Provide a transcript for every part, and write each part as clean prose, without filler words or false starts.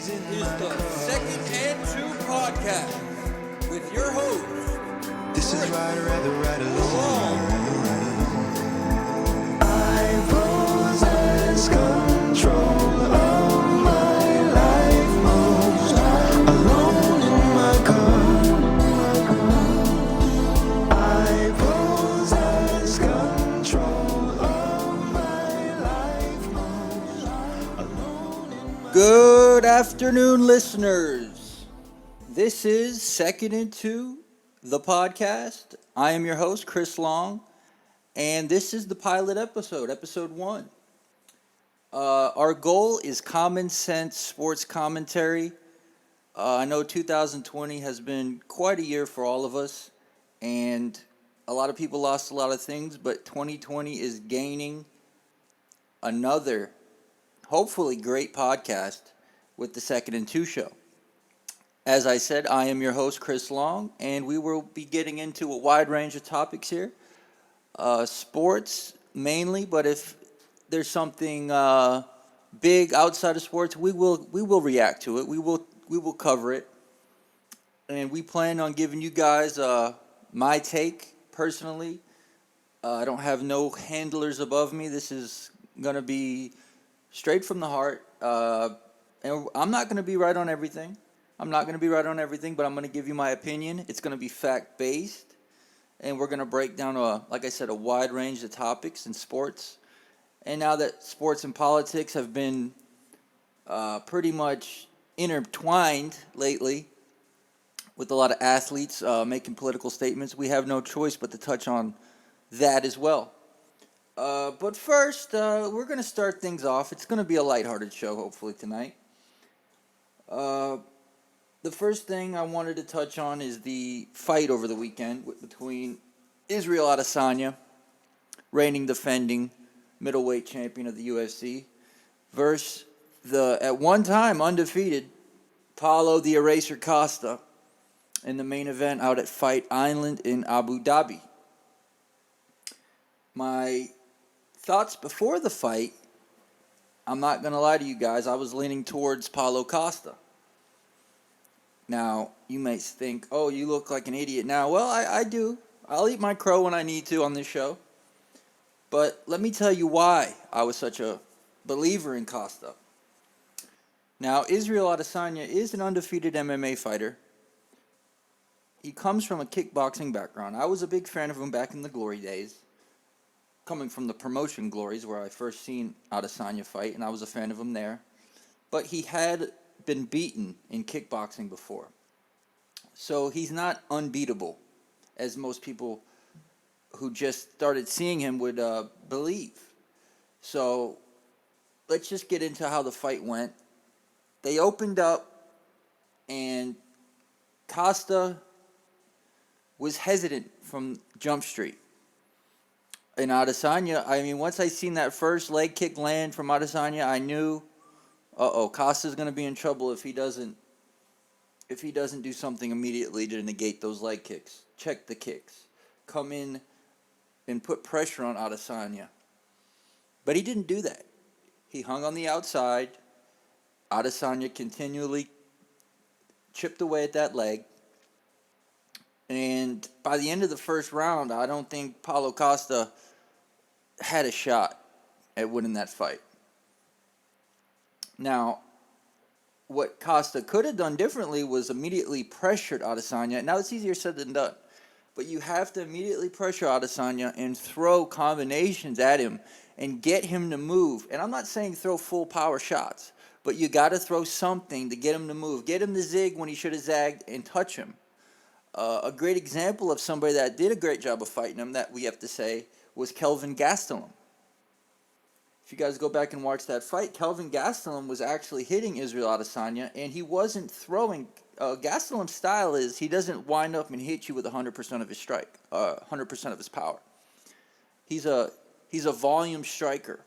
is the Second and Two podcast with your host. This is right along. I possess control of my life most alone in my car. I possess control of my life most alone in my Good afternoon, listeners. This is Second and Two, the podcast. I am your host, Chris Long, and this is the pilot episode, episode 1. Our goal is common sense sports commentary. I know 2020 has been quite a year for all of us, and a lot of people lost a lot of things, but 2020 is gaining another, hopefully, great podcast with the Second and Two show. As I said, I am your host, Chris Long, and we will be getting into a wide range of topics here. Sports mainly, but if there's something big outside of sports, we will react to it. We will cover it, and we plan on giving you guys my take personally. I don't have no handlers above me. This is gonna be straight from the heart, and I'm not gonna be right on everything. But I'm going to give you my opinion. It's going to be fact-based, and we're going to break down, like I said, a wide range of topics in sports. And now that sports and politics have been pretty much intertwined lately with a lot of athletes making political statements, we have no choice but to touch on that as well. But first, we're going to start things off. It's going to be a lighthearted show, hopefully, tonight. The first thing I wanted to touch on is the fight over the weekend between Israel Adesanya, reigning defending middleweight champion of the UFC, versus the at one time undefeated Paulo the Eraser Costa in the main event out at Fight Island in Abu Dhabi. My thoughts before the fight, I'm not going to lie to you guys, I was leaning towards Paulo Costa. Now, you may think, oh, you look like an idiot now. Well, I do. I'll eat my crow when I need to on this show. But let me tell you why I was such a believer in Costa. Now, Israel Adesanya is an undefeated MMA fighter. He comes from a kickboxing background. I was a big fan of him back in the glory days, coming from the promotion glories where I first seen Adesanya fight, and I was a fan of him there. But he had been beaten in kickboxing before. So he's not unbeatable, as most people who just started seeing him would believe. So let's just get into how the fight went. They opened up, and Costa was hesitant from Jump Street. And Adesanya, I mean, once I seen that first leg kick land from Adesanya, I knew, Costa's going to be in trouble if he doesn't do something immediately to negate those leg kicks. Check the kicks. Come in and put pressure on Adesanya. But he didn't do that. He hung on the outside. Adesanya continually chipped away at that leg. And by the end of the first round, I don't think Paulo Costa had a shot at winning that fight. Now, what Costa could have done differently was immediately pressured Adesanya. Now, it's easier said than done. But you have to immediately pressure Adesanya and throw combinations at him and get him to move. And I'm not saying throw full power shots, but you got to throw something to get him to move. Get him to zig when he should have zagged and touch him. A great example of somebody that did a great job of fighting him, that we have to say, was Kelvin Gastelum. If you guys go back and watch that fight, Kelvin Gastelum was actually hitting Israel Adesanya, and he wasn't throwing. Gastelum's style is he doesn't wind up and hit you with 100% of his strike, 100% of his power. He's a volume striker,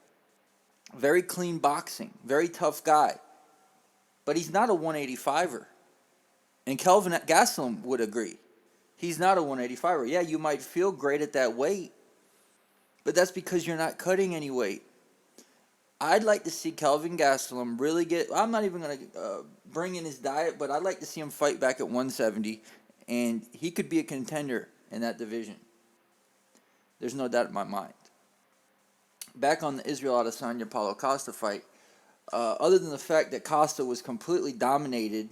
very clean boxing, very tough guy, but he's not a 185er. And Kelvin Gastelum would agree. He's not a 185er. Yeah, you might feel great at that weight, but that's because you're not cutting any weight. I'd like to see Kelvin Gastelum really get. I'm not even going to bring in his diet, but I'd like to see him fight back at 170, and he could be a contender in that division. There's no doubt in my mind. Back on the Israel Adesanya Paulo Costa fight, other than the fact that Costa was completely dominated,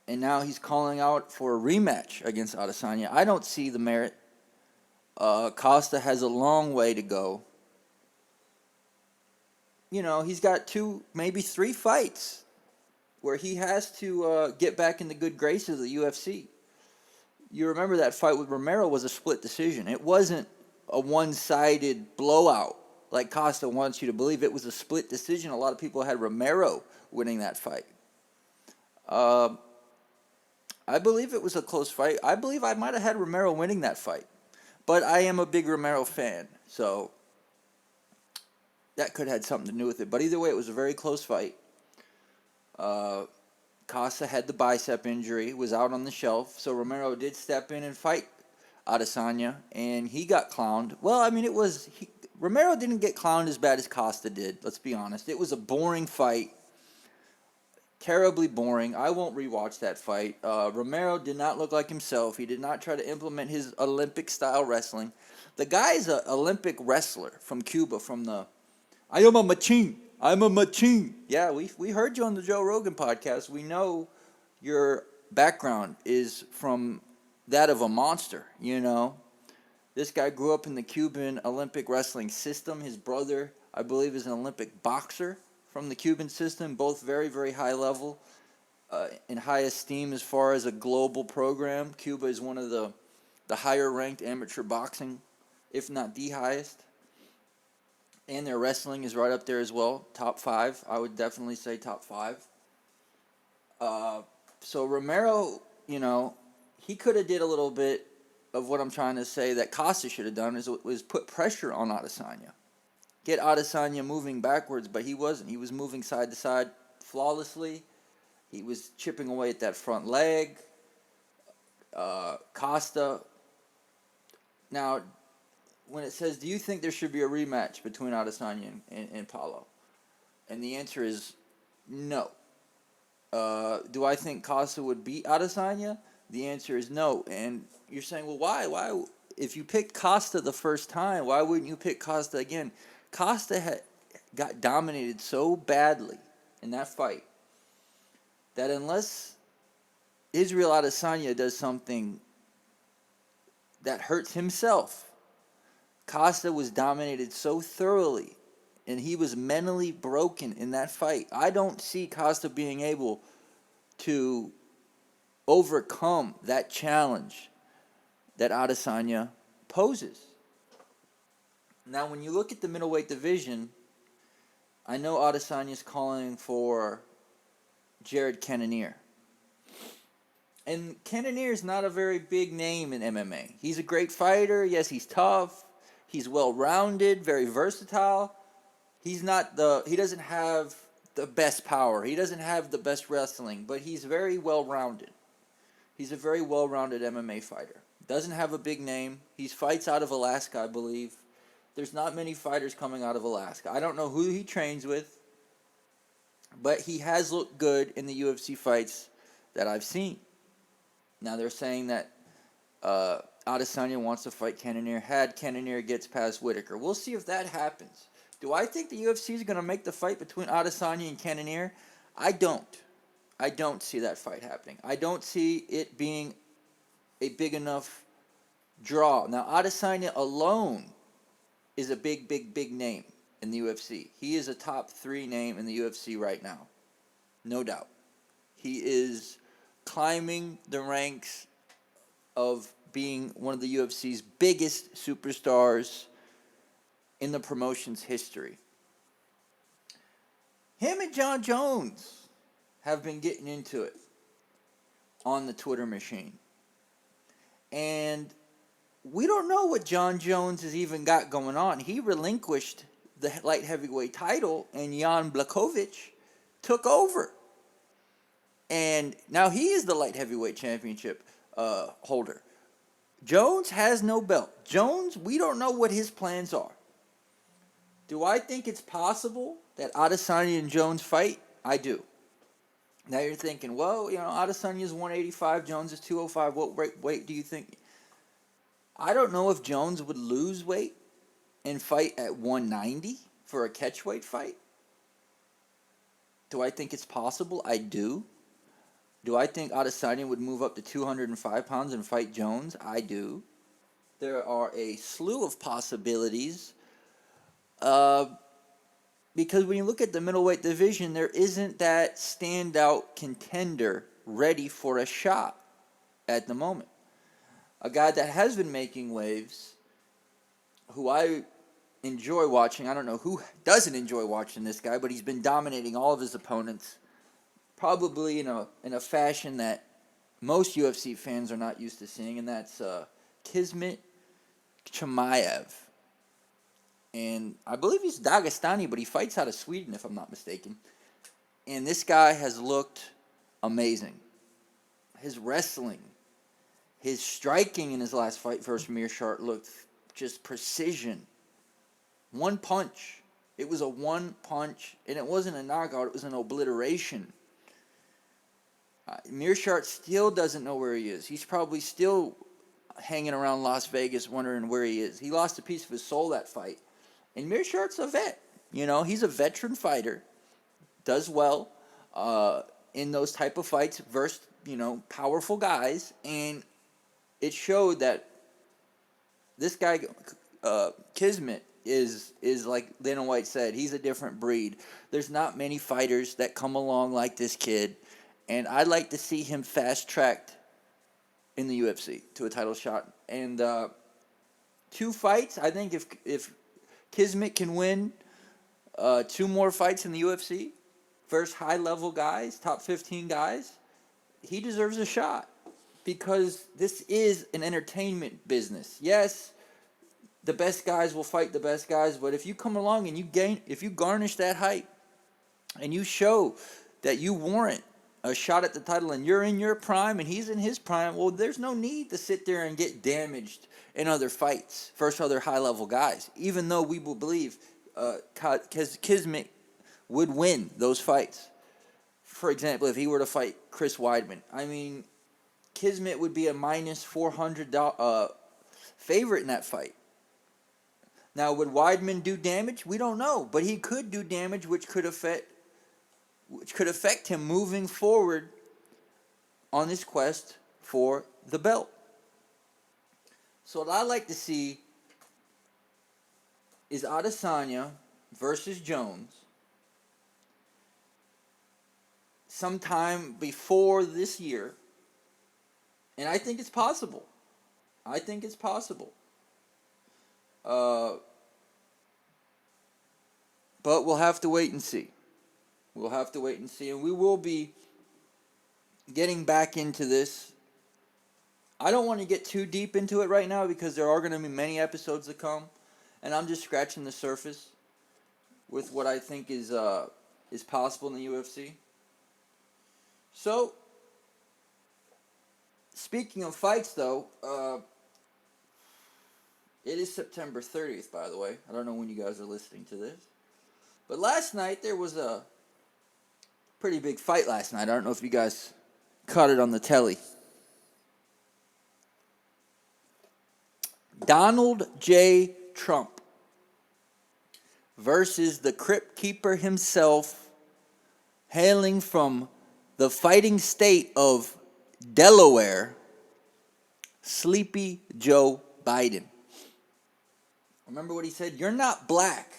and now he's calling out for a rematch against Adesanya, I don't see the merit. Costa has a long way to go. You know, he's got 2, maybe 3 fights where he has to get back in the good graces of the UFC. You remember that fight with Romero was a split decision. It wasn't a one-sided blowout like Costa wants you to believe. It was a split decision. A lot of people had Romero winning that fight. I believe it was a close fight. I believe I might have had Romero winning that fight. But I am a big Romero fan, so that could have had something to do with it. But either way, it was a very close fight. Costa had the bicep injury, was out on the shelf, so Romero did step in and fight Adesanya, and he got clowned. Well, I mean, Romero didn't get clowned as bad as Costa did, let's be honest. It was a boring fight, terribly boring. I won't rewatch that fight. Romero did not look like himself. He did not try to implement his Olympic-style wrestling. The guy's an Olympic wrestler from Cuba, from the I am a machine. I'm a machine. Yeah, we heard you on the Joe Rogan podcast. We know your background is from that of a monster, you know. This guy grew up in the Cuban Olympic wrestling system. His brother, I believe, is an Olympic boxer from the Cuban system. Both very, very high level, in high esteem as far as a global program. Cuba is one of the higher ranked amateur boxing, if not the highest. And their wrestling is right up there as well. Top 5. I would definitely say top 5. So Romero, you know, he could have did a little bit of what I'm trying to say that Costa should have done was put pressure on Adesanya. Get Adesanya moving backwards, but he wasn't. He was moving side to side flawlessly. He was chipping away at that front leg. Costa. Now, when it says, do you think there should be a rematch between Adesanya and Paulo? And the answer is no. Do I think Costa would beat Adesanya? The answer is no. And you're saying, well, why? Why? If you picked Costa the first time, why wouldn't you pick Costa again? Costa got dominated so badly in that fight that unless Israel Adesanya does something that hurts himself, Costa was dominated so thoroughly, and he was mentally broken in that fight. I don't see Costa being able to overcome that challenge that Adesanya poses. Now, when you look at the middleweight division, I know Adesanya's calling for Jared Cannonier. And Cannonier is not a very big name in MMA. He's a great fighter. Yes, he's tough. He's well-rounded, very versatile. He doesn't have the best power. He doesn't have the best wrestling, but he's very well-rounded. He's a very well-rounded MMA fighter. Doesn't have a big name. He fights out of Alaska, I believe. There's not many fighters coming out of Alaska. I don't know who he trains with, but he has looked good in the UFC fights that I've seen. Now they're saying that Adesanya wants to fight Cannonier. Cannonier gets past Whitaker. We'll see if that happens. Do I think the UFC is going to make the fight between Adesanya and Cannonier? I don't. I don't see that fight happening. I don't see it being a big enough draw. Now, Adesanya alone is a big, big, big name in the UFC. He is a top 3 name in the UFC right now. No doubt. He is climbing the ranks of being one of the UFC's biggest superstars in the promotion's history. Him and John Jones have been getting into it on the Twitter machine. And we don't know what John Jones has even got going on. He relinquished the light heavyweight title, and Jan Blachowicz took over. And now he is the light heavyweight championship holder. Jones has no belt. Jones, we don't know what his plans are. Do I think it's possible that Adesanya and Jones fight? I do. Now you're thinking, well, Adesanya's 185, Jones is 205. What weight do you think? I don't know if Jones would lose weight and fight at 190 for a catchweight fight. Do I think it's possible? I do. Do I think Adesanya would move up to 205 pounds and fight Jones? I do. There are a slew of possibilities. Because when you look at the middleweight division, there isn't that standout contender ready for a shot at the moment. A guy that has been making waves, who I enjoy watching. I don't know who doesn't enjoy watching this guy, but he's been dominating all of his opponents, probably in a fashion that most UFC fans are not used to seeing, and that's Khamzat Chimaev. And I believe he's Dagestani, but he fights out of Sweden, if I'm not mistaken. And this guy has looked amazing. His wrestling, his striking in his last fight versus Meerschaert looked just precision. One punch. It was a one punch, and it wasn't a knockout, it was an obliteration. Meerschaert still doesn't know where he is. He's probably still hanging around Las Vegas wondering where he is. He lost a piece of his soul that fight. And Meerschaert's a vet. He's a veteran fighter. Does well in those type of fights versus, powerful guys. And it showed that this guy, Khamzat, is like Dana White said, he's a different breed. There's not many fighters that come along like this kid. And I'd like to see him fast-tracked in the UFC to a title shot. And 2 fights, I think if Khamzat can win 2 more fights in the UFC versus high-level guys, top 15 guys, he deserves a shot because this is an entertainment business. Yes, the best guys will fight the best guys, but if you come along and if you garnish that hype and you show that you warrant a shot at the title and you're in your prime and he's in his prime, well, there's no need to sit there and get damaged in other fights versus other high-level guys, even though we will believe Khamzat would win those fights. For example, if he were to fight Chris Weidman, Khamzat would be a minus 400 favorite in that fight. Now, would Weidman do damage? We don't know, but he could do damage, which could affect him moving forward on his quest for the belt. So what I'd like to see is Adesanya versus Jones sometime before this year. And I think it's possible. But we'll have to wait and see. And we will be getting back into this. I don't want to get too deep into it right now because there are going to be many episodes to come, and I'm just scratching the surface with what I think is possible in the UFC. So, speaking of fights, though, it is September 30th, by the way. I don't know when you guys are listening to this. But last night, there was a pretty big fight last night. I don't know if you guys caught it on the telly. Donald J. Trump versus the Crypt Keeper himself, hailing from the fighting state of Delaware, Sleepy Joe Biden. Remember what he said? You're not black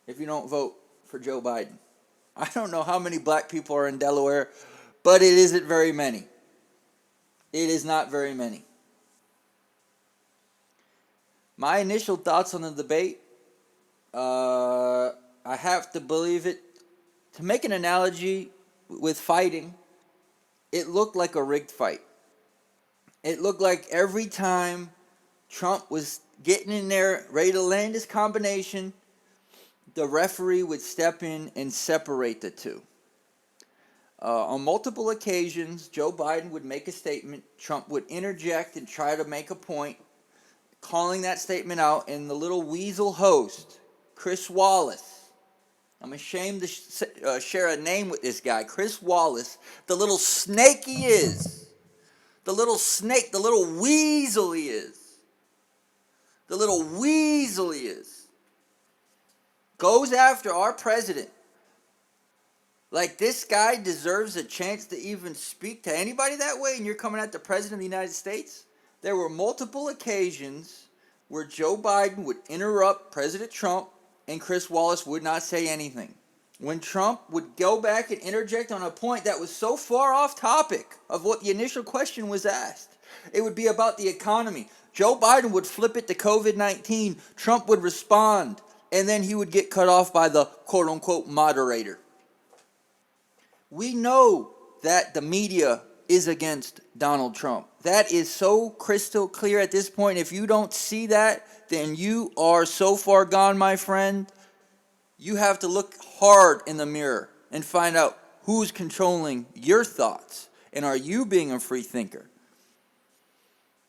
if you don't vote for Joe Biden. I don't know how many black people are in Delaware, but it isn't very many. It is not very many. My initial thoughts on the debate, I have to believe it. To make an analogy with fighting, it looked like a rigged fight. It looked like every time Trump was getting in there, ready to land his combination, the referee would step in and separate the two. On multiple occasions, Joe Biden would make a statement, Trump would interject and try to make a point, calling that statement out, and the little weasel host Chris Wallace. I'm ashamed to share a name with this guy. Chris Wallace, the little snake he is. The little snake, the little weasel he is. The little weasel he is. Goes after our president. Like, this guy deserves a chance to even speak to anybody that way, and you're coming at the president of the United States? There were multiple occasions where Joe Biden would interrupt President Trump and Chris Wallace would not say anything. When Trump would go back and interject on a point that was so far off topic of what the initial question was asked, it would be about the economy. Joe Biden would flip it to COVID-19. Trump would respond, and then he would get cut off by the quote-unquote moderator. We know that the media is against Donald Trump. That is so crystal clear at this point. If you don't see that, then you are so far gone, my friend. You have to look hard in the mirror and find out who's controlling your thoughts. And are you being a free thinker?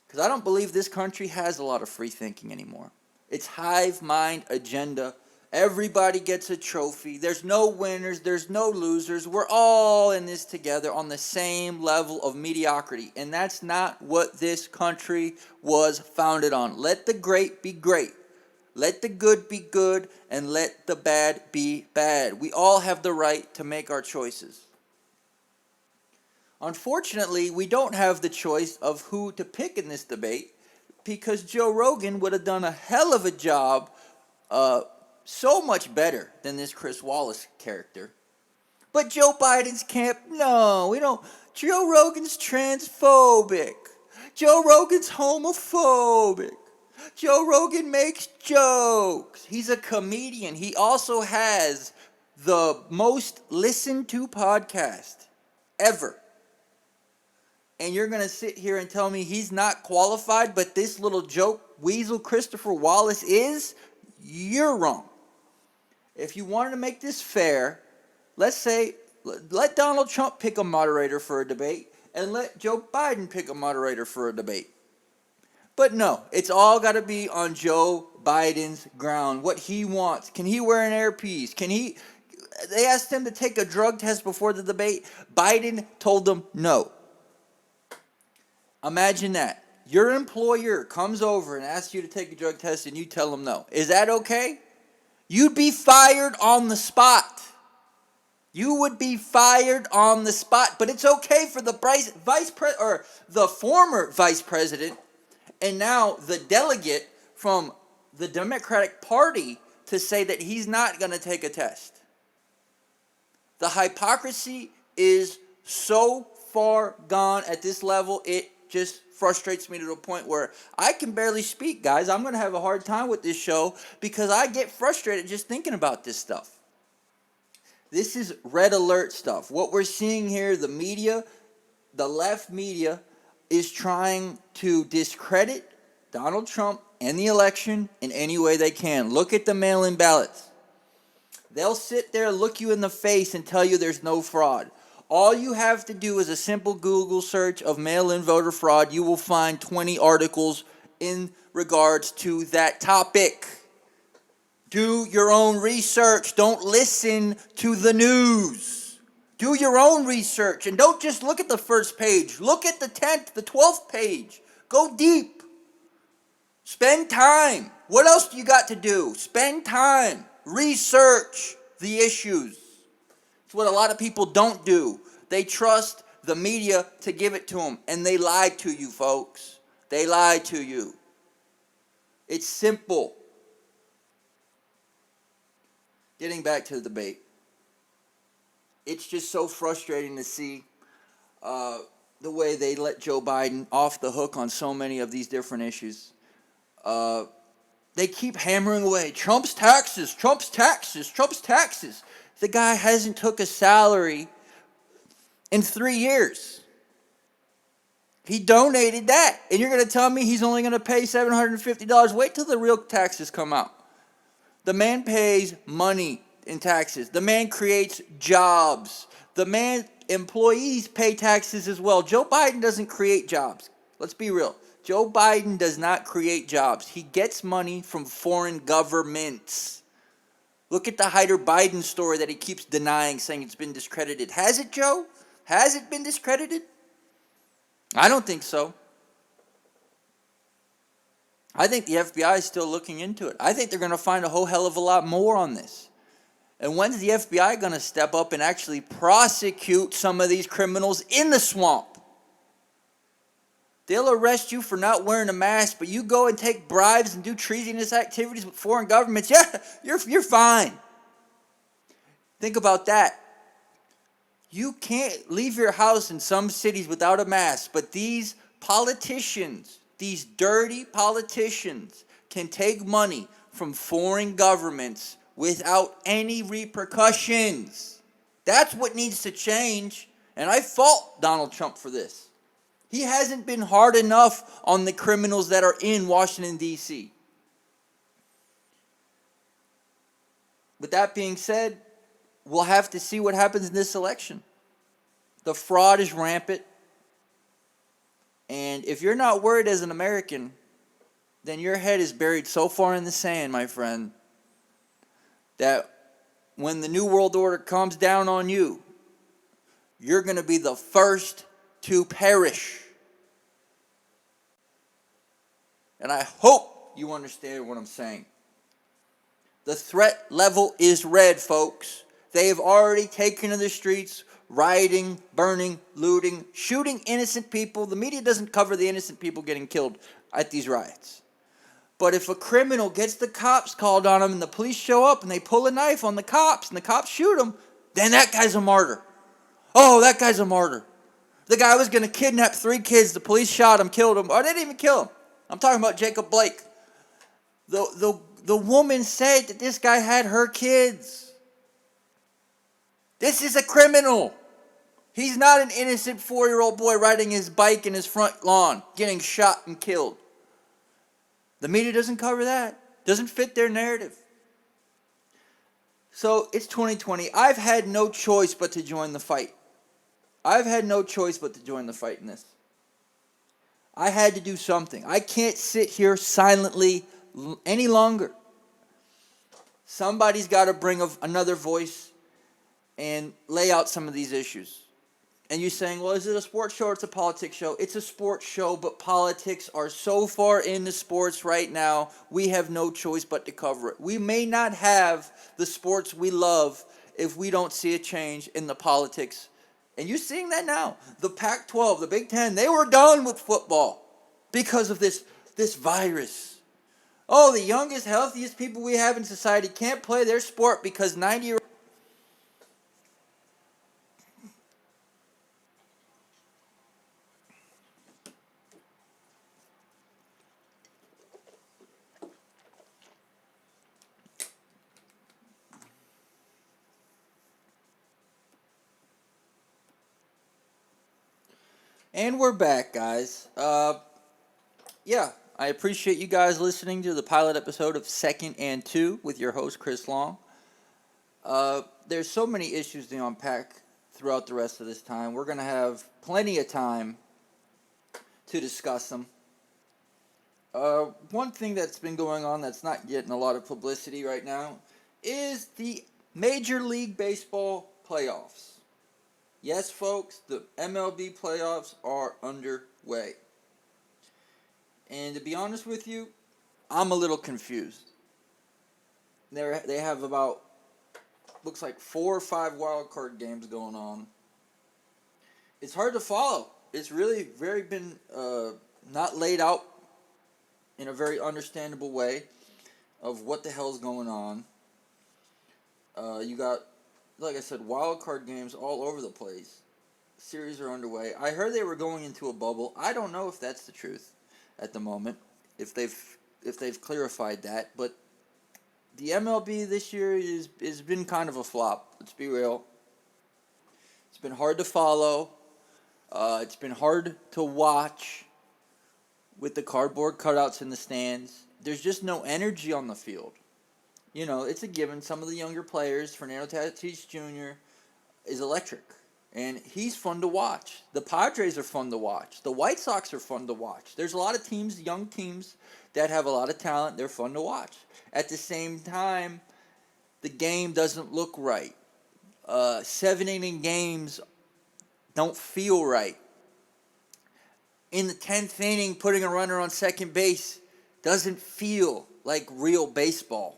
Because I don't believe this country has a lot of free thinking anymore. It's hive mind agenda. Everybody gets a trophy. There's no winners. There's no losers. We're all in this together on the same level of mediocrity. And that's not what this country was founded on. Let the great be great. Let the good be good. And let the bad be bad. We all have the right to make our choices. Unfortunately, we don't have the choice of who to pick in this debate, because Joe Rogan would have done a hell of a job so much better than this Chris Wallace character. But Joe Biden's camp, no, we don't. Joe Rogan's transphobic. Joe Rogan's homophobic. Joe Rogan makes jokes. He's a comedian. He also has the most listened to podcast ever. And you're going to sit here and tell me he's not qualified, but this little joke weasel Christopher Wallace is? You're wrong. If you wanted to make this fair, let's say, let Donald Trump pick a moderator for a debate, and let Joe Biden pick a moderator for a debate. But no, it's all got to be on Joe Biden's ground, what he wants. Can he wear an earpiece? They asked him to take a drug test before the debate. Biden told them no. Imagine that. Your employer comes over and asks you to take a drug test and you tell them no. Is that okay? You'd be fired on the spot. You would be fired on the spot. But it's okay for the the former vice president and now the delegate from the Democratic Party to say that he's not going to take a test. The hypocrisy is so far gone at this level, it just frustrates me to the point where I can barely speak, guys. I'm going to have a hard time with this show because I get frustrated just thinking about this stuff. This is red alert stuff. What we're seeing here, the media, the left media, is trying to discredit Donald Trump and the election in any way they can. Look at the mail-in ballots. They'll sit there, look you in the face, and tell you there's no fraud. All you have to do is a simple Google search of mail-in voter fraud. You will find 20 articles in regards to that topic. Do your own research. Don't listen to the news. Do your own research. And don't just look at the first page. Look at the 10th, the 12th page. Go deep. Spend time. What else do you got to do? Spend time. Research the issues. It's what a lot of people don't do. They trust the media to give it to them. And they lie to you, folks. They lie to you. It's simple. Getting back to the debate. It's just so frustrating to see the way they let Joe Biden off the hook on so many of these different issues. They keep hammering away. Trump's taxes, Trump's taxes, Trump's taxes. The guy hasn't took a salary in 3 years. He donated that. And you're going to tell me he's only going to pay $750? Wait till the real taxes come out. The man pays money in taxes. The man creates jobs. The man, employees pay taxes as well. Joe Biden doesn't create jobs. Let's be real. Joe Biden does not create jobs. He gets money from foreign governments. Look at the Hyder Biden story that he keeps denying, saying it's been discredited. Has it, Joe? Has it been discredited? I don't think so. I think the FBI is still looking into it. I think they're going to find a whole hell of a lot more on this. And when's the FBI going to step up and actually prosecute some of these criminals in the swamp? They'll arrest you for not wearing a mask, but you go and take bribes and do treasonous activities with foreign governments. Yeah, you're fine. Think about that. You can't leave your house in some cities without a mask, but these politicians, these dirty politicians, can take money from foreign governments without any repercussions. That's what needs to change, and I fault Donald Trump for this. He hasn't been hard enough on the criminals that are in Washington, D.C. With that being said, we'll have to see what happens in this election. The fraud is rampant. And if you're not worried as an American, then your head is buried so far in the sand, my friend, that when the New World Order comes down on you, you're going to be the first to perish. And I hope you understand what I'm saying. The threat level is red, folks. They have already taken to the streets, rioting, burning, looting, shooting innocent people. The media doesn't cover the innocent people getting killed at these riots. But if a criminal gets the cops called on him and the police show up and they pull a knife on the cops and the cops shoot him, then that guy's a martyr. Oh, that guy's a martyr. The guy was going to kidnap 3 kids. The police shot him, killed him. Or they didn't even kill him. I'm talking about Jacob Blake. The woman said that this guy had her kids. This is a criminal. He's not an innocent 4-year-old boy riding his bike in his front lawn, getting shot and killed. The media doesn't cover that. Doesn't fit their narrative. So it's 2020. I've had no choice but to join the fight. I've had no choice but to join the fight in this. I had to do something. I can't sit here silently any longer. Somebody's got to bring another voice and lay out some of these issues. And you're saying, well, is it a sports show or it's a politics show? It's a sports show, but politics are so far into sports right now, we have no choice but to cover it. We may not have the sports we love if we don't see a change in the politics. And you're seeing that now. The Pac-12, the Big Ten, they were done with football because of this virus. Oh, the youngest, healthiest people we have in society can't play their sport because 90-year-olds. And we're back, guys. I appreciate you guys listening to the pilot episode of Second and Two with your host, Chris Long. There's so many issues to unpack throughout the rest of this time. We're going to have plenty of time to discuss them. One thing that's been going on that's not getting a lot of publicity right now is the Major League Baseball playoffs. Yes, folks, the MLB playoffs are underway. And to be honest with you, I'm a little confused. They have about, looks like 4 or 5 wild card games going on. It's hard to follow. It's really very been not laid out in a very understandable way of what the hell's going on. You got, like I said, wild card games all over the place. Series are underway. I heard they were going into a bubble. I don't know if that's the truth at the moment, if they've clarified that. But the MLB this year has been kind of a flop. Let's be real. It's been hard to follow. It's been hard to watch with the cardboard cutouts in the stands. There's just no energy on the field. You know, it's a given. Some of the younger players, Fernando Tatis Jr. is electric, and he's fun to watch. The Padres are fun to watch. The White Sox are fun to watch. There's a lot of teams, young teams, that have a lot of talent. They're fun to watch. At the same time, the game doesn't look right. 7 inning games don't feel right. In the 10th inning, putting a runner on second base doesn't feel like real baseball.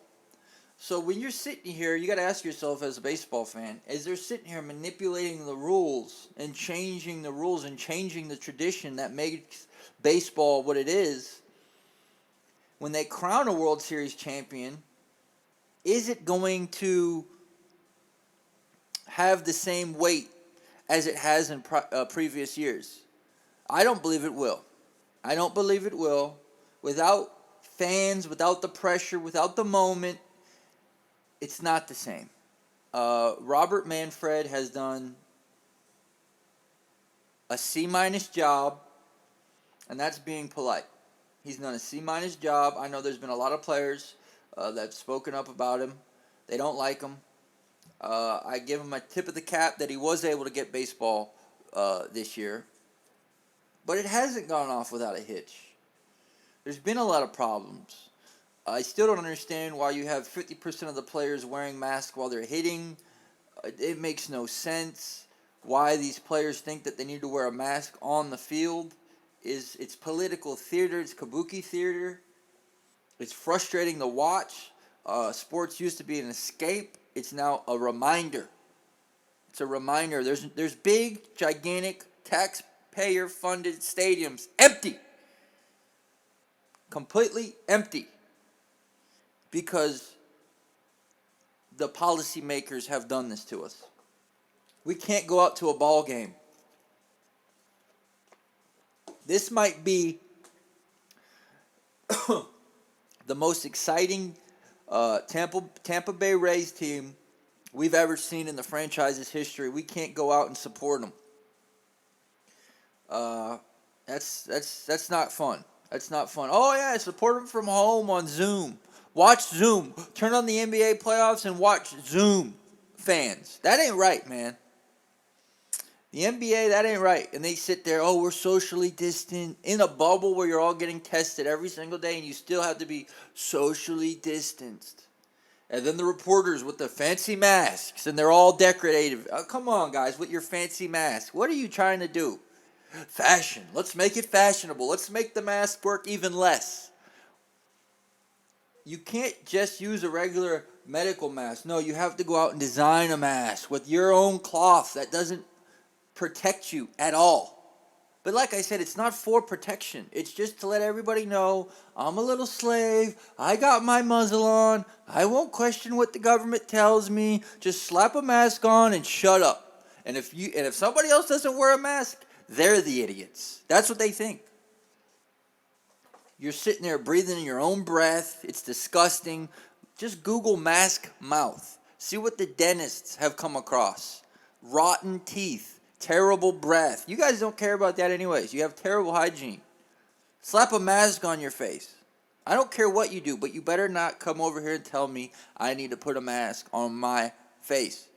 So when you're sitting here, you got to ask yourself as a baseball fan, as they're sitting here manipulating the rules and changing the rules and changing the tradition that makes baseball what it is, when they crown a World Series champion, is it going to have the same weight as it has in previous years? I don't believe it will. I don't believe it will. Without fans, without the pressure, without the moment, it's not the same. Robert Manfred has done a C- job, and that's being polite. He's done a C- job. I know there's been a lot of players that have spoken up about him. They don't like him. I give him a tip of the cap that he was able to get baseball this year. But it hasn't gone off without a hitch. There's been a lot of problems. I still don't understand why you have 50% of the players wearing masks while they're hitting. It makes no sense. Why these players think that they need to wear a mask on the field it's political theater. It's kabuki theater. It's frustrating to watch. Sports used to be an escape. It's now a reminder. It's a reminder. There's big, gigantic, taxpayer-funded stadiums empty. Completely empty. Because the policymakers have done this to us. We can't go out to a ball game. This might be the most exciting Tampa Bay Rays team we've ever seen in the franchise's history. We can't go out and support them. That's not fun. That's not fun. Oh yeah, support them from home on Zoom. Watch Zoom. Turn on the NBA playoffs and watch Zoom, fans. That ain't right, man. The NBA, that ain't right. And they sit there, oh, we're socially distant, in a bubble where you're all getting tested every single day, and you still have to be socially distanced. And then the reporters with the fancy masks, and they're all decorative. Oh, come on, guys, with your fancy mask. What are you trying to do? Fashion. Let's make it fashionable. Let's make the mask work even less. You can't just use a regular medical mask. No, you have to go out and design a mask with your own cloth that doesn't protect you at all. But like I said, it's not for protection. It's just to let everybody know I'm a little slave. I got my muzzle on. I won't question what the government tells me. Just slap a mask on and shut up. And if somebody else doesn't wear a mask, they're the idiots. That's what they think. You're sitting there breathing in your own breath. It's disgusting. Just Google mask mouth. See what the dentists have come across. Rotten teeth. Terrible breath. You guys don't care about that anyways. You have terrible hygiene. Slap a mask on your face. I don't care what you do, but you better not come over here and tell me I need to put a mask on my face.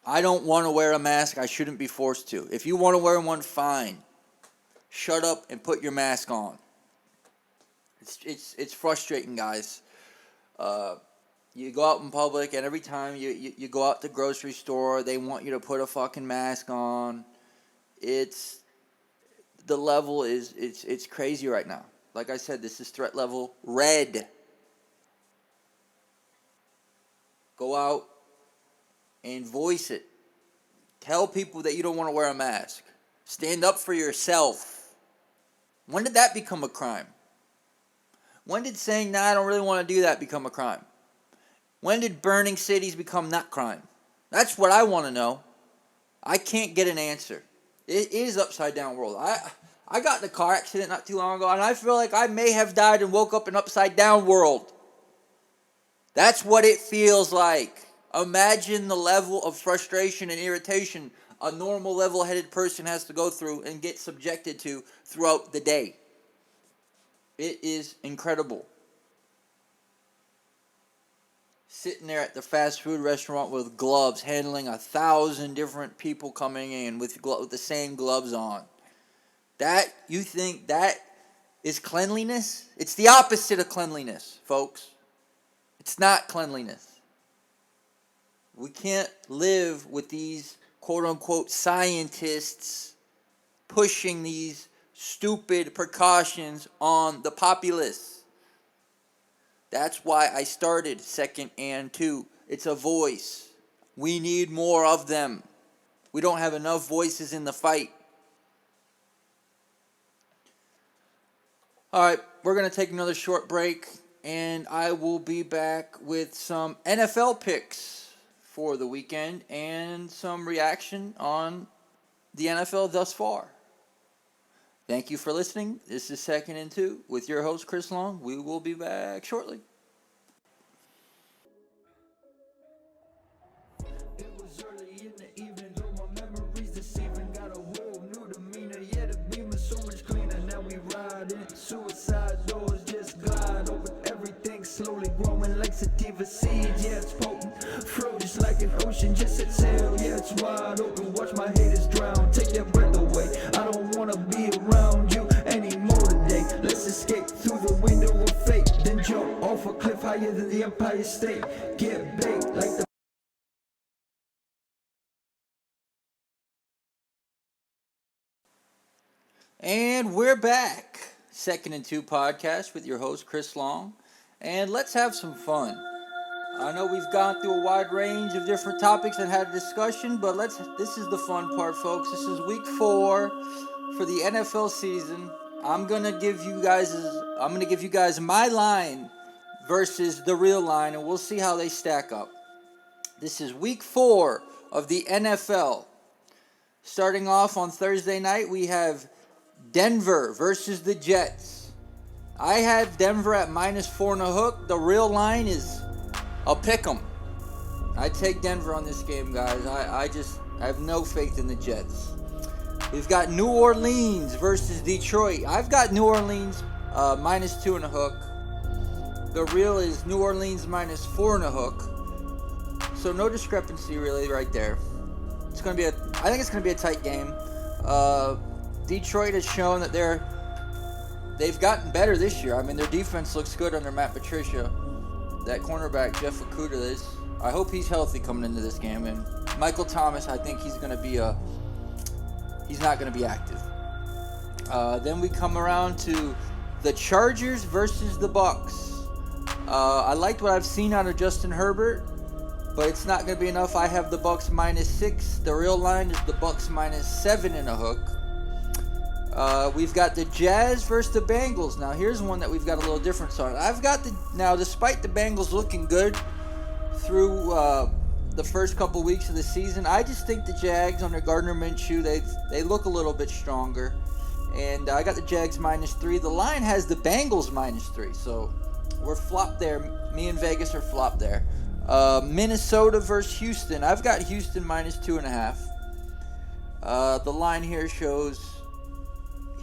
I don't want to wear a mask. I shouldn't be forced to. If you want to wear one, fine. Shut up and put your mask on. It's frustrating, guys. You go out in public, and every time you go out to the grocery store, they want you to put a fucking mask on. The level is it's crazy right now. Like I said, this is threat level red. Go out and voice it. Tell people that you don't want to wear a mask. Stand up for yourself. When did that become a crime? When did saying, I don't really want to do that become a crime? When did burning cities become not crime? That's what I want to know. I can't get an answer. It is upside down world. I got in a car accident not too long ago, and I feel like I may have died and woke up in upside down world. That's what it feels like. Imagine the level of frustration and irritation a normal level-headed person has to go through and get subjected to throughout the day. It is incredible. Sitting there at the fast food restaurant with gloves, handling 1,000 different people coming in with the same gloves on. That, you think that is cleanliness? It's the opposite of cleanliness, folks. It's not cleanliness. We can't live with these quote-unquote scientists pushing these stupid precautions on the populace. That's why I started Second and Two. It's a voice. We need more of them. We don't have enough voices in the fight. All right, we're going to take another short break, and I will be back with some NFL picks for the weekend and some reaction on the NFL thus far. Thank you for listening. This is Second and Two with your host, Chris Long. We will be back shortly. It was early in the evening, though my memories deceiving. Got a whole new demeanor, yeah, the beam is so much cleaner. Now we riding, suicide doors just glide over everything, slowly growing like sativa seeds. Yeah, it's potent, flow just like an ocean, just set sail. Yeah, it's wide open, watch my haters drown. Take their breath away, I don't wanna be around you anymore today. Let's escape through the window of fate, then jump off a cliff higher than the Empire State. Get baked like the And we're back. Second and Two podcast with your host, Chris Long. And let's have some fun. I know we've gone through a wide range of different topics and had a discussion, but this is the fun part, folks. This is week 4 for the NFL season. I'm gonna give you guys my line versus the real line, and we'll see how they stack up. This is week 4 of the NFL. Starting off on Thursday night, we have Denver versus the Jets. I had Denver at -4.5. The real line is I'll pick them. I take Denver on this game, guys. I have no faith in the Jets. We've got New Orleans versus Detroit. I've got New Orleans -2.5. The real is New Orleans -4.5. So no discrepancy really right there. I think it's gonna be a tight game. Detroit has shown that they've gotten better this year. I mean, their defense looks good under Matt Patricia. That cornerback, Jeff Okudah, I hope he's healthy coming into this game. And Michael Thomas, I think he's not going to be active. Then we come around to the Chargers versus the Bucks. I liked what I've seen out of Justin Herbert, but it's not going to be enough. I have the Bucks -6. The real line is the Bucks -7.5. We've got the Jazz versus the Bengals. Now, here's one that we've got a little difference on. Despite the Bengals looking good through the first couple weeks of the season, I just think the Jags under Gardner Minshew, they look a little bit stronger. And I got the Jags -3. The line has the Bengals -3, so we're flopped there. Me and Vegas are flopped there. Minnesota versus Houston. I've got Houston -2.5. The line here shows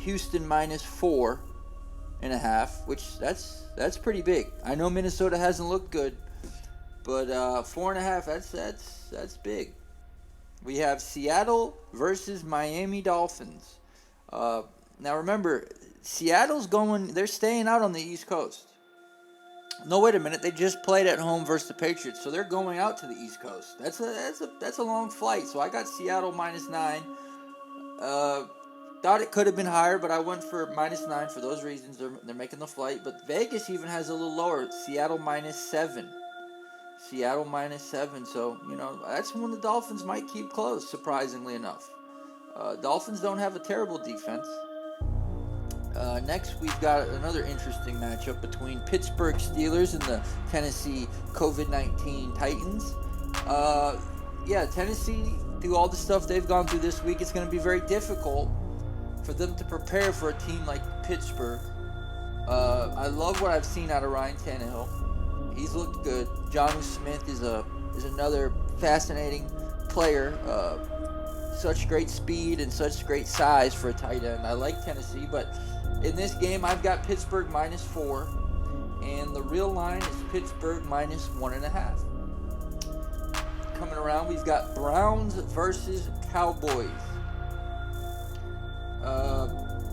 Houston -4.5, which that's pretty big. I know Minnesota hasn't looked good, but 4.5, that's big. We have Seattle versus Miami Dolphins. Now remember, they're staying out on the East Coast. No, wait a minute, they just played at home versus the Patriots, so they're going out to the East Coast. That's a long flight. So I got Seattle -9. Thought it could have been higher, but I went for -9 for those reasons. They're making the flight. But Vegas even has a little lower. Seattle -7. Seattle -7. So, that's when the Dolphins might keep close, surprisingly enough. Dolphins don't have a terrible defense. Next, we've got another interesting matchup between Pittsburgh Steelers and the Tennessee COVID-19 Titans. Tennessee, through all the stuff they've gone through this week, it's going to be very difficult for them to prepare for a team like Pittsburgh. I love what I've seen out of Ryan Tannehill. He's looked good. Jonnu Smith is another fascinating player. Such great speed and such great size for a tight end. I like Tennessee, but in this game, I've got Pittsburgh -4, and the real line is Pittsburgh -1.5. Coming around, we've got Browns versus Cowboys.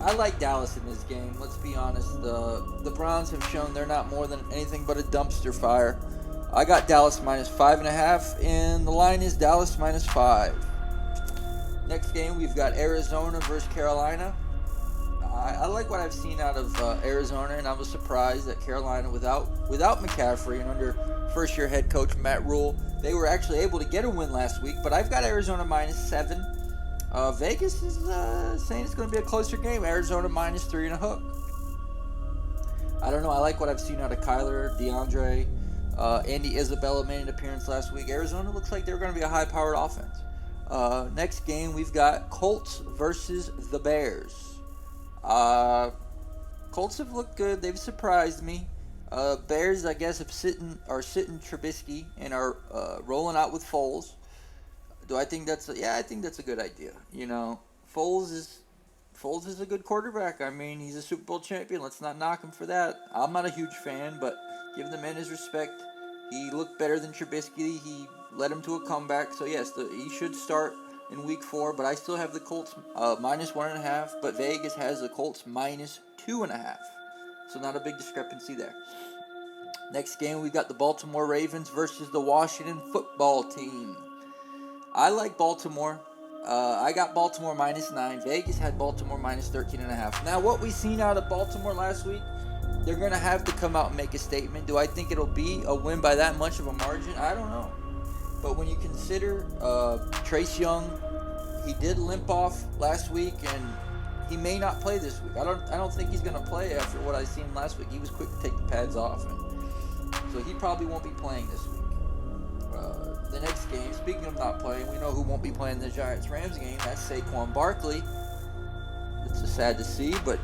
I like Dallas in this game. Let's be honest. The Browns have shown they're not more than anything but a dumpster fire. I got Dallas minus 5.5, and the line is Dallas minus 5. Next game, we've got Arizona versus Carolina. I like what I've seen out of Arizona, and I was surprised that Carolina, without McCaffrey and under first-year head coach Matt Rule, they were actually able to get a win last week. But I've got Arizona minus 7. Vegas is saying it's going to be a closer game. Arizona minus 3.5. I don't know. I like what I've seen out of Kyler, DeAndre, Andy Isabella made an appearance last week. Arizona looks like they're going to be a high-powered offense. Next game, we've got Colts versus the Bears. Colts have looked good. They've surprised me. Bears, I guess, are sitting Trubisky and are rolling out with Foles. Do I think that's I think that's a good idea. You know, Foles is a good quarterback. I mean, he's a Super Bowl champion. Let's not knock him for that. I'm not a huge fan, but give the man his respect. He looked better than Trubisky. He led him to a comeback. So yes, he should start in Week 4, but I still have the Colts minus 1.5, but Vegas has the Colts minus 2.5. So not a big discrepancy there. Next game, we got the Baltimore Ravens versus the Washington Football Team. I like Baltimore. I got Baltimore minus 9. Vegas had Baltimore minus 13.5. Now, what we seen out of Baltimore last week, they're going to have to come out and make a statement. Do I think it'll be a win by that much of a margin? I don't know. But when you consider Trace Young, he did limp off last week, and he may not play this week. I don't think he's going to play after what I seen last week. He was quick to take the pads off, and so he probably won't be playing this week. The next game, speaking of not playing, we know who won't be playing the Giants-Rams game. That's Saquon Barkley. It's sad to see, but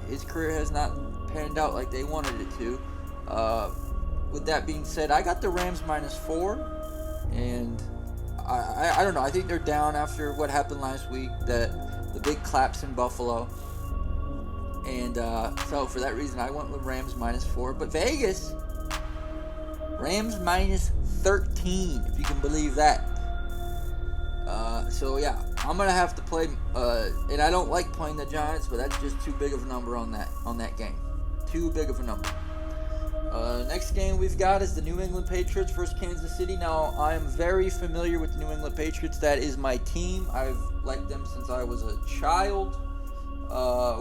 his career has not panned out like they wanted it to. With that being said, I got the Rams minus 4. And I don't know. I think they're down after what happened last week, the big claps in Buffalo. And so for that reason, I went with Rams minus 4. But Vegas, Rams minus 13, if you can believe that. So yeah, I'm gonna have to play. And I don't like playing the Giants, but that's just too big of a number on that game. Too big of a number. Next game we've got is the New England Patriots versus Kansas City. Now, I am very familiar with the New England Patriots. That is my team. I've liked them since I was a child.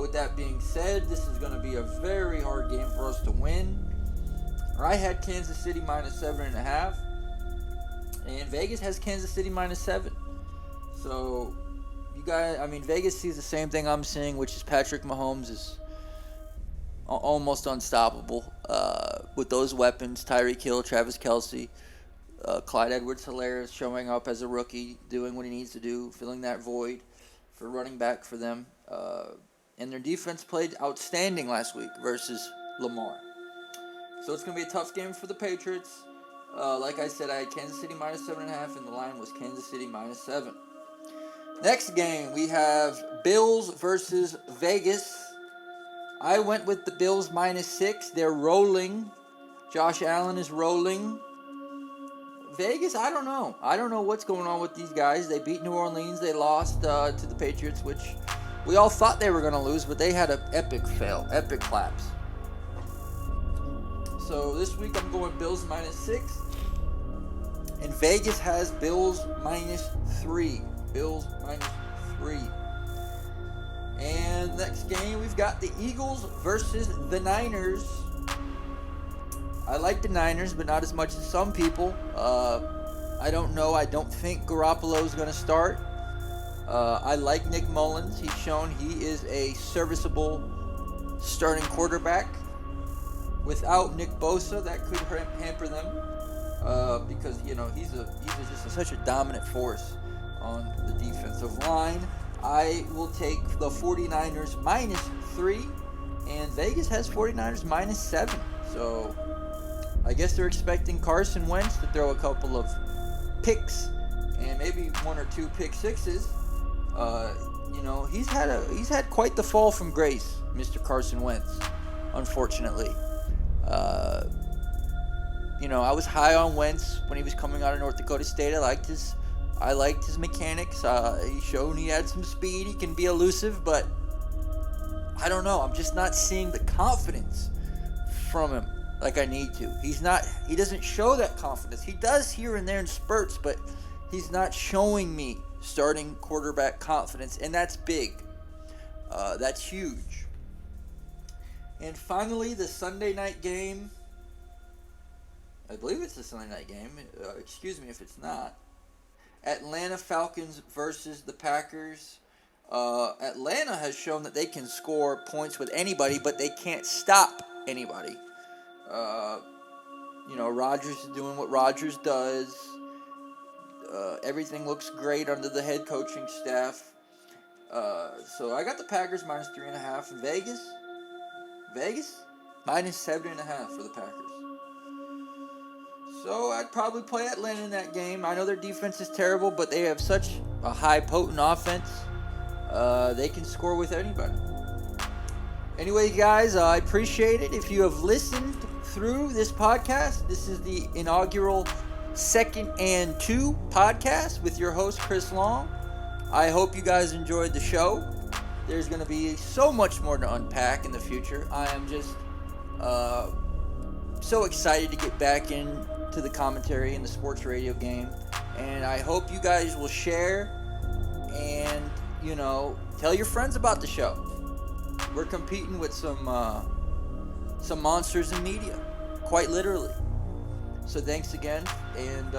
With that being said, this is going to be a very hard game for us to win. I had Kansas City minus 7.5. And Vegas has Kansas City minus 7. So, Vegas sees the same thing I'm seeing, which is Patrick Mahomes is almost unstoppable with those weapons. Tyreek Hill, Travis Kelce, Clyde Edwards-Helaire showing up as a rookie, doing what he needs to do, filling that void for running back for them. And their defense played outstanding last week versus Lamar. So it's going to be a tough game for the Patriots. Like I said, I had Kansas City minus 7.5, and the line was Kansas City minus 7. Next game, we have Bills versus Vegas. I went with the Bills minus 6. They're rolling. Josh Allen is rolling. Vegas, I don't know. I don't know what's going on with these guys. They beat New Orleans. They lost to the Patriots, which we all thought they were going to lose, but they had an epic fail, epic collapse. So this week I'm going Bills minus 6. And Vegas has Bills minus 3. Bills minus 3. And next game, we've got the Eagles versus the Niners. I like the Niners, but not as much as some people. I don't know. I don't think Garoppolo is going to start. I like Nick Mullins. He's shown he is a serviceable starting quarterback. Without Nick Bosa, that could hamper them because he's just such a dominant force on the defensive line. I will take the 49ers minus 3, and Vegas has 49ers minus 7. So I guess they're expecting Carson Wentz to throw a couple of picks and maybe 1 or 2 pick sixes. He's had quite the fall from grace, Mr. Carson Wentz, unfortunately. I was high on Wentz when he was coming out of North Dakota State. I liked his mechanics. He showed he had some speed. He can be elusive, but I don't know. I'm just not seeing the confidence from him like I need to. He doesn't show that confidence. He does here and there in spurts, but he's not showing me starting quarterback confidence, and that's big. That's huge. And finally, the Sunday night game. I believe it's the Sunday night game. Excuse me if it's not. Atlanta Falcons versus the Packers. Atlanta has shown that they can score points with anybody, but they can't stop anybody. Rodgers is doing what Rodgers does. Everything looks great under the head coaching staff. So I got the Packers minus 3.5 in Vegas. Vegas minus 7.5 for the Packers. So I'd probably play Atlanta in that game. I know their defense is terrible, but they have such a high potent offense. They can score with anybody. Anyway, guys, I appreciate it. If you have listened through this podcast, this is the inaugural 2nd and 2 podcast with your host, Chris Long. I hope you guys enjoyed the show. There's going to be so much more to unpack in the future. I am just so excited to get back into the commentary in the sports radio game. And I hope you guys will share and, tell your friends about the show. We're competing with some monsters in media, quite literally. So thanks again. And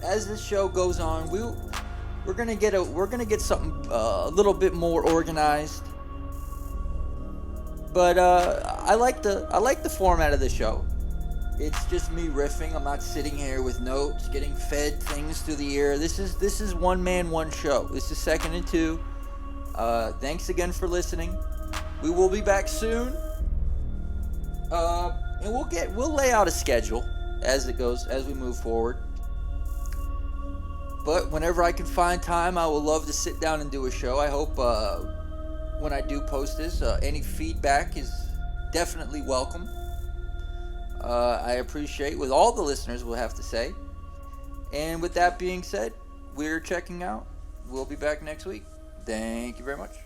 as this show goes on, we're gonna get something a little bit more organized. But I like the format of the show. It's just me riffing. I'm not sitting here with notes, getting fed things through the ear. This is one man, one show. This is 2nd and 2. Thanks again for listening. We will be back soon. And we'll lay out a schedule as we move forward. But whenever I can find time, I will love to sit down and do a show. I hope when I do post this, any feedback is definitely welcome. I appreciate what all the listeners will have to say. And with that being said, we're checking out. We'll be back next week. Thank you very much.